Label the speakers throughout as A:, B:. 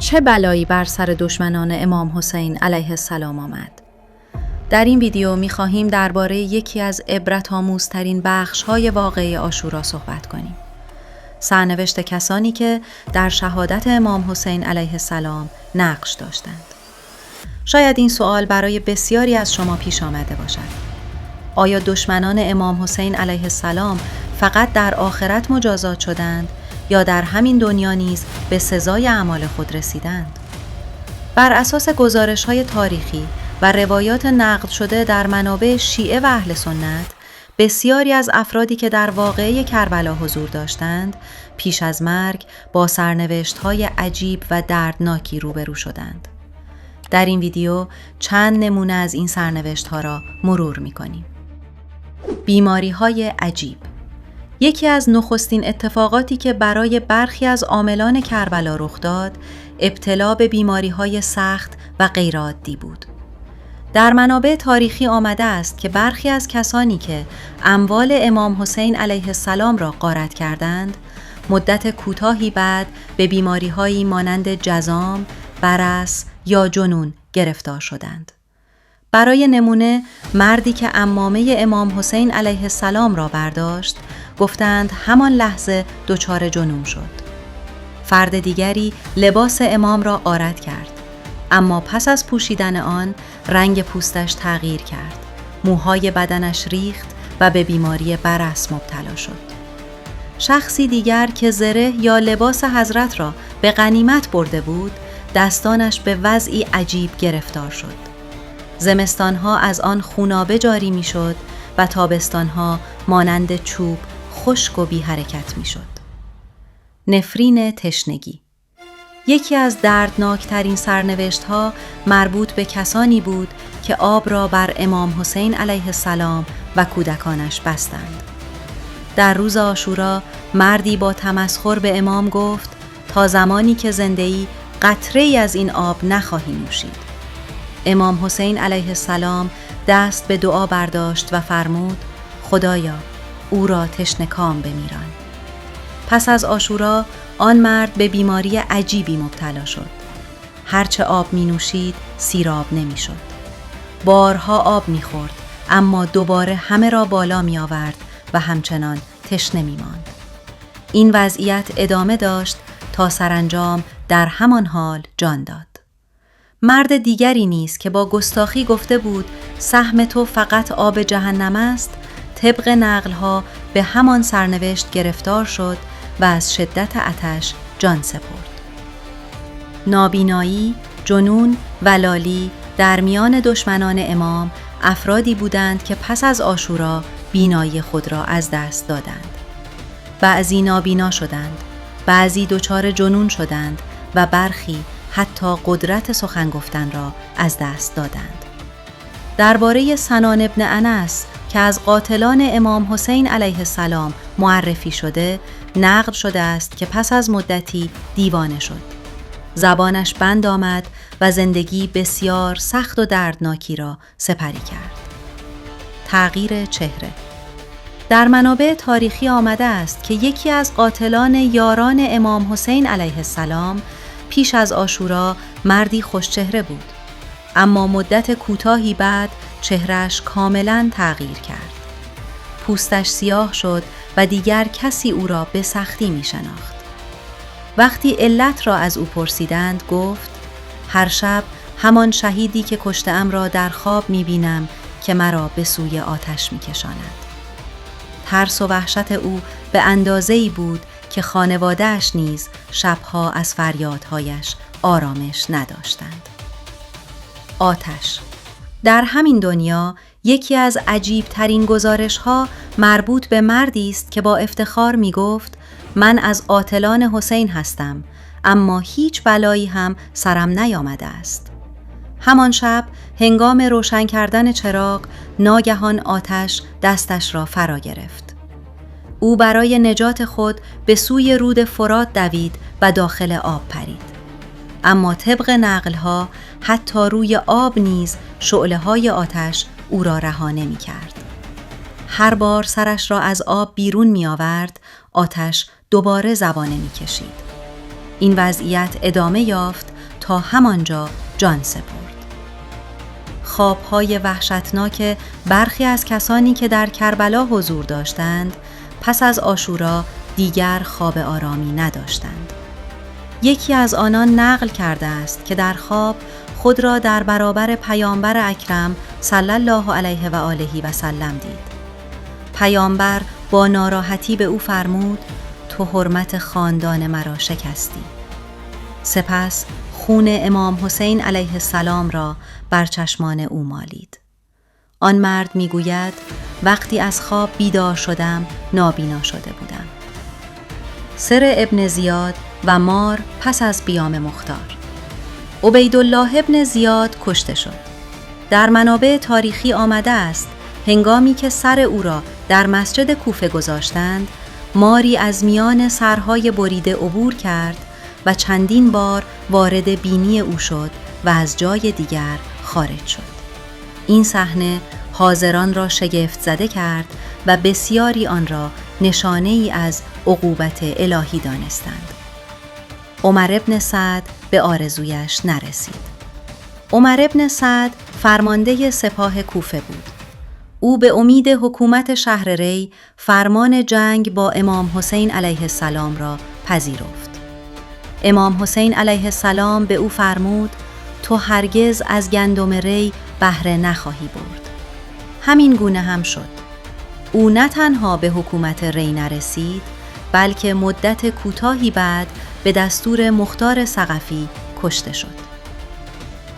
A: چه بلایی بر سر دشمنان امام حسین علیه السلام آمد؟ در این ویدیو می‌خواهیم درباره یکی از عبرت‌آموزترین بخش‌های واقعه عاشورا صحبت کنیم. سرنوشت کسانی که در شهادت امام حسین علیه السلام نقش داشتند. شاید این سوال برای بسیاری از شما پیش آمده باشد. آیا دشمنان امام حسین علیه السلام فقط در آخرت مجازات شدند یا در همین دنیا نیز به سزای اعمال خود رسیدند؟ بر اساس گزارش‌های تاریخی و روایات نقل شده در منابع شیعه و اهل سنت، بسیاری از افرادی که در واقعه کربلا حضور داشتند، پیش از مرگ با سرنوشت‌های عجیب و دردناکی روبرو شدند. در این ویدیو چند نمونه از این سرنوشت‌ها را مرور می‌کنیم. بیماری‌های عجیب. یکی از نخستین اتفاقاتی که برای برخی از عاملان کربلا رخ داد، ابتلا به بیماری‌های سخت و غیرعادی بود. در منابع تاریخی آمده است که برخی از کسانی که اموال امام حسین علیه السلام را غارت کردند، مدت کوتاهی بعد به بیماری‌هایی مانند جذام، برص یا جنون گرفتار شدند. برای نمونه، مردی که عمامه امام حسین علیه السلام را برداشت، گفتند همان لحظه دچار جنون شد. فرد دیگری لباس امام را غارت کرد، اما پس از پوشیدن آن رنگ پوستش تغییر کرد، موهای بدنش ریخت و به بیماری برص مبتلا شد. شخصی دیگر که زره یا لباس حضرت را به غنیمت برده بود، دستانش به وضعی عجیب گرفتار شد. زمستانها از آن خونابه جاری می شد و تابستانها مانند چوب خشک و بی حرکت می شد. نفرین تشنگی. یکی از دردناکترین سرنوشت‌ها مربوط به کسانی بود که آب را بر امام حسین علیه السلام و کودکانش بستند. در روز عاشورا مردی با تمسخر به امام گفت تا زمانی که زنده‌ای قطره‌ای از این آب نخواهی نوشید. امام حسین علیه السلام دست به دعا برداشت و فرمود خدایا او را تشنه کام بمیران. پس از عاشورا آن مرد به بیماری عجیبی مبتلا شد. هرچه آب می نوشید سیراب نمی شد. بارها آب می خورد اما دوباره همه را بالا می آورد و همچنان تشنه می ماند. این وضعیت ادامه داشت تا سرانجام در همان حال جان داد. مرد دیگری نیز که با گستاخی گفته بود سهم تو فقط آب جهنم است، طبق نقلها به همان سرنوشت گرفتار شد و از شدت آتش جان سپرد. نابینایی، جنون و لالی در میان دشمنان امام افرادی بودند که پس از عاشورا بینایی خود را از دست دادند. بعضی نابینا شدند، بعضی دچار جنون شدند و برخی حتی قدرت سخن گفتن را از دست دادند. درباره سنان ابن انس که از قاتلان امام حسین علیه السلام معرفی شده، نقل شده است که پس از مدتی دیوانه شد. زبانش بند آمد و زندگی بسیار سخت و دردناکی را سپری کرد. تغییر چهره. در منابع تاریخی آمده است که یکی از قاتلان یاران امام حسین علیه السلام پیش از عاشورا مردی خوشچهره بود، اما مدت کوتاهی بعد چهرهش کاملاً تغییر کرد. پوستش سیاه شد و دیگر کسی او را به سختی می شناخت. وقتی علت را از او پرسیدند گفت هر شب همان شهیدی که کشته‌ام را در خواب می بینم که مرا به سوی آتش می کشاند. ترس و وحشت او به اندازه‌ای بود که خانواده‌اش نیز شبها از فریادهایش آرامش نداشتند. آتش. در همین دنیا یکی از عجیب‌ترین گزارش‌ها مربوط به مردی است که با افتخار می‌گفت من از قاتلان حسین هستم، اما هیچ بلایی هم سرم نیامده است. همان شب هنگام روشن کردن چراغ ناگهان آتش دستش را فرا گرفت. او برای نجات خود به سوی رود فرات دوید و داخل آب پرید. اما طبق نقل‌ها حتی روی آب نیز شعله‌های آتش او را رها نمی‌کرد. هر بار سرش را از آب بیرون می‌آورد، آتش دوباره زبانه می‌کشید. این وضعیت ادامه یافت تا همانجا جان سپرد. خوابهای وحشتناک برخی از کسانی که در کربلا حضور داشتند پس از عاشورا دیگر خواب آرامی نداشتند. یکی از آنان نقل کرده است که در خواب خود را در برابر پیامبر اکرم صلی الله علیه و آله و سلم دید. پیامبر با ناراحتی به او فرمود: تو حرمت خاندان مرا شکستی. سپس خون امام حسین علیه السلام را بر چشمان او مالید. آن مرد میگوید وقتی از خواب بیدار شدم نابینا شده بودم. سر ابن زیاد و مار پس از بیام مختار. عبیدالله ابن زیاد کشته شد. در منابع تاریخی آمده است هنگامی که سر او را در مسجد کوفه گذاشتند، ماری از میان سرهای بریده عبور کرد و چندین بار وارد بینی او شد و از جای دیگر خارج شد. این صحنه حاضران را شگفت زده کرد و بسیاری آن را نشانه ای از عقوبت الهی دانستند. عمر ابن سعد به آرزویش نرسید. عمر ابن سعد فرمانده سپاه کوفه بود. او به امید حکومت شهر ری فرمان جنگ با امام حسین علیه السلام را پذیرفت. امام حسین علیه السلام به او فرمود: تو هرگز از گندم ری بهره نخواهی برد. همین گونه هم شد. او نه تنها به حکومت ری نرسید، بلکه مدت کوتاهی بعد به دستور مختار ثقفی کشته شد.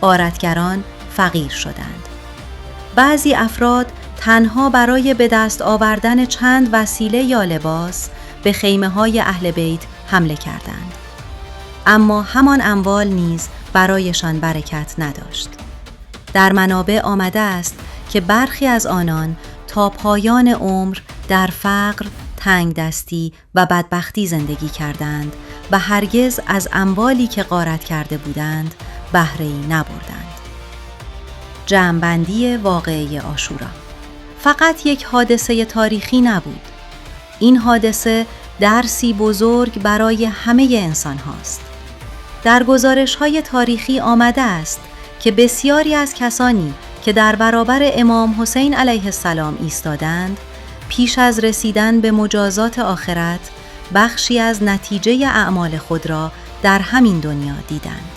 A: غارتگران فقیر شدند. بعضی افراد تنها برای به دست آوردن چند وسیله یا لباس به خیمه‌های اهل بیت حمله کردند. اما همان اموال نیز برایشان برکت نداشت. در منابع آمده است که برخی از آنان تا پایان عمر در فقر، تنگدستی و بدبختی زندگی کردند و هرگز از اموالی که غارت کرده بودند بهره‌ای نبردند. جمع‌بندی واقعه عاشورا فقط یک حادثه تاریخی نبود. این حادثه درسی بزرگ برای همه انسان هاست. در گزارش‌های تاریخی آمده است که بسیاری از کسانی که در برابر امام حسین علیه السلام ایستادند، پیش از رسیدن به مجازات آخرت، بخشی از نتیجه اعمال خود را در همین دنیا دیدند.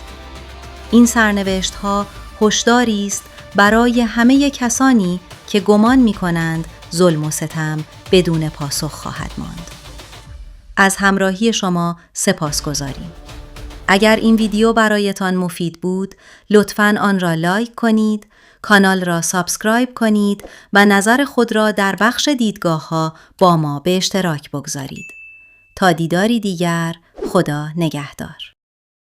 A: این سرنوشت‌ها هشداری است برای همه کسانی که گمان می‌کنند ظلم و ستم بدون پاسخ خواهد ماند. از همراهی شما سپاسگزاریم. اگر این ویدیو برایتان مفید بود، لطفاً آن را لایک کنید، کانال را سابسکرایب کنید و نظر خود را در بخش دیدگاه‌ها با ما به اشتراک بگذارید. تا دیداری دیگر، خدا نگهدار.